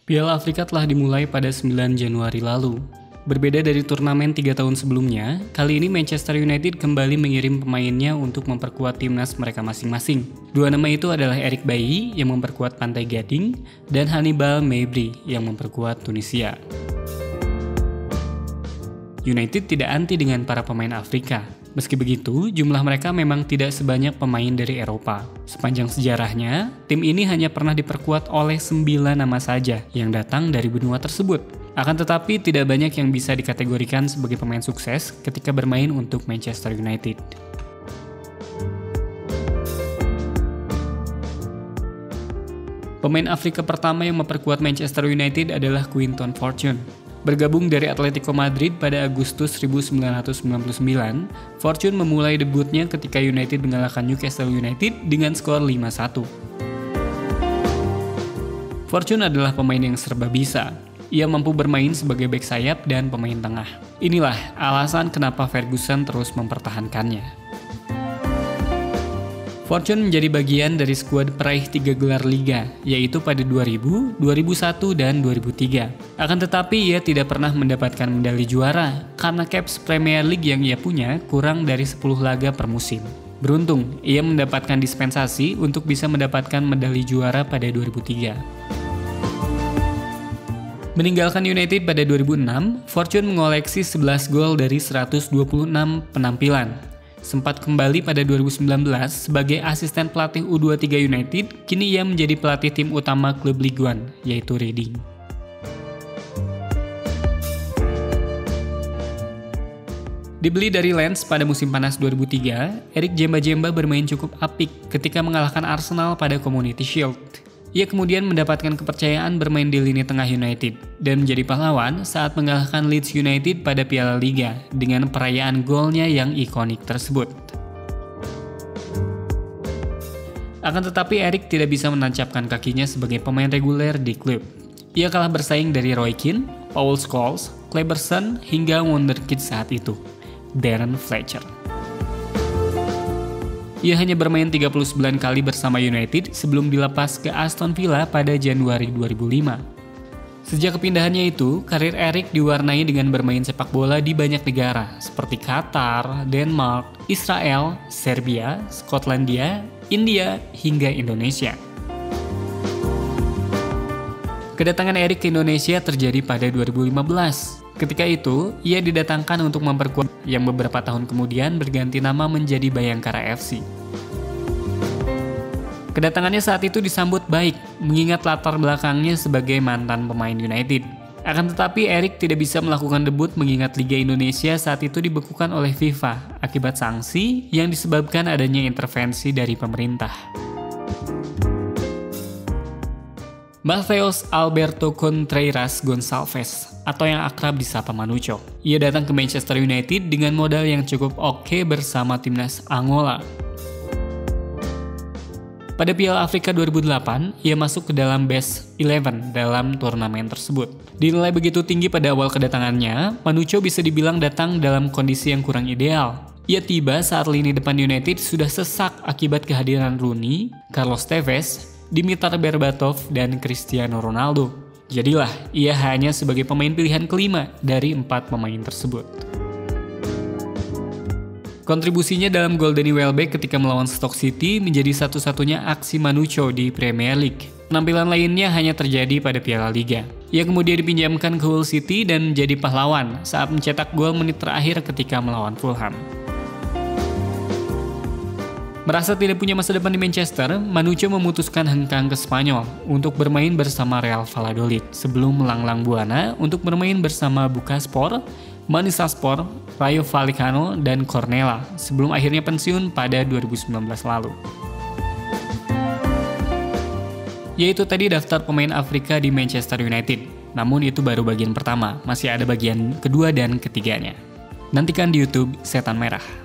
Piala Afrika telah dimulai pada 9 Januari lalu. Berbeda dari turnamen 3 tahun sebelumnya, kali ini Manchester United kembali mengirim pemainnya untuk memperkuat timnas mereka masing-masing. Dua nama itu adalah Eric Bailly yang memperkuat Pantai Gading dan Hannibal Mejbri yang memperkuat Tunisia. United tidak anti dengan para pemain Afrika. Meski begitu, jumlah mereka memang tidak sebanyak pemain dari Eropa. Sepanjang sejarahnya, tim ini hanya pernah diperkuat oleh 9 nama saja yang datang dari benua tersebut. Akan tetapi, tidak banyak yang bisa dikategorikan sebagai pemain sukses ketika bermain untuk Manchester United. Pemain Afrika pertama yang memperkuat Manchester United adalah Quinton Fortune. Bergabung dari Atletico Madrid pada Agustus 1999, Fortune memulai debutnya ketika United mengalahkan Newcastle United dengan skor 5-1. Fortune adalah pemain yang serba bisa. Ia mampu bermain sebagai bek sayap dan pemain tengah. Inilah alasan kenapa Ferguson terus mempertahankannya. Fortune menjadi bagian dari skuad peraih 3 gelar liga, yaitu pada 2000, 2001, dan 2003. Akan tetapi ia tidak pernah mendapatkan medali juara, karena caps Premier League yang ia punya kurang dari 10 laga per musim. Beruntung, ia mendapatkan dispensasi untuk bisa mendapatkan medali juara pada 2003. Meninggalkan United pada 2006, Fortune mengoleksi 11 gol dari 126 penampilan. Sempat kembali pada 2019 sebagai asisten pelatih U23 United, kini ia menjadi pelatih tim utama klub Ligue 1, yaitu Reading. Dibeli dari Lens pada musim panas 2003, Eric Djemba-Djemba bermain cukup apik ketika mengalahkan Arsenal pada Community Shield. Ia kemudian mendapatkan kepercayaan bermain di lini tengah United dan menjadi pahlawan saat mengalahkan Leeds United pada Piala Liga dengan perayaan golnya yang ikonik tersebut. Akan tetapi Eric tidak bisa menancapkan kakinya sebagai pemain reguler di klub. Ia kalah bersaing dari Roy Keane, Paul Scholes, Kleberson hingga wonderkid saat itu, Darren Fletcher. Ia hanya bermain 39 kali bersama United sebelum dilepas ke Aston Villa pada Januari 2005. Sejak kepindahannya itu, karir Eric diwarnai dengan bermain sepak bola di banyak negara seperti Qatar, Denmark, Israel, Serbia, Skotlandia, India, hingga Indonesia. Kedatangan Eric ke Indonesia terjadi pada 2015. Ketika itu, ia didatangkan untuk memperkuat yang beberapa tahun kemudian berganti nama menjadi Bayangkara FC. Kedatangannya saat itu disambut baik, mengingat latar belakangnya sebagai mantan pemain United. Akan tetapi Eric tidak bisa melakukan debut mengingat Liga Indonesia saat itu dibekukan oleh FIFA akibat sanksi yang disebabkan adanya intervensi dari pemerintah. Matheus Alberto Contreiras Gonçalves, atau yang akrab disapa Manucho. Ia datang ke Manchester United dengan modal yang cukup oke bersama timnas Angola. Pada Piala Afrika 2008, ia masuk ke dalam Best 11 dalam turnamen tersebut. Dinilai begitu tinggi pada awal kedatangannya, Manucho bisa dibilang datang dalam kondisi yang kurang ideal. Ia tiba saat lini depan United sudah sesak akibat kehadiran Rooney, Carlos Tevez, Dimitar Berbatov, dan Cristiano Ronaldo. Jadilah, ia hanya sebagai pemain pilihan kelima dari 4 pemain tersebut. Kontribusinya dalam gol Danny Welbeck ketika melawan Stoke City menjadi satu-satunya aksi Manucho di Premier League. Penampilan lainnya hanya terjadi pada Piala Liga. Ia kemudian dipinjamkan ke Hull City dan menjadi pahlawan saat mencetak gol menit terakhir ketika melawan Fulham. Merasa tidak punya masa depan di Manchester, Manucho memutuskan hengkang ke Spanyol untuk bermain bersama Real Valladolid sebelum melanglang buana untuk bermain bersama Bucaspor, Manisaspor, Rayo Vallecano, dan Cornellà sebelum akhirnya pensiun pada 2019 lalu. Yaitu tadi daftar pemain Afrika di Manchester United. Namun itu baru bagian pertama, masih ada bagian kedua dan ketiganya. Nantikan di YouTube Setan Merah.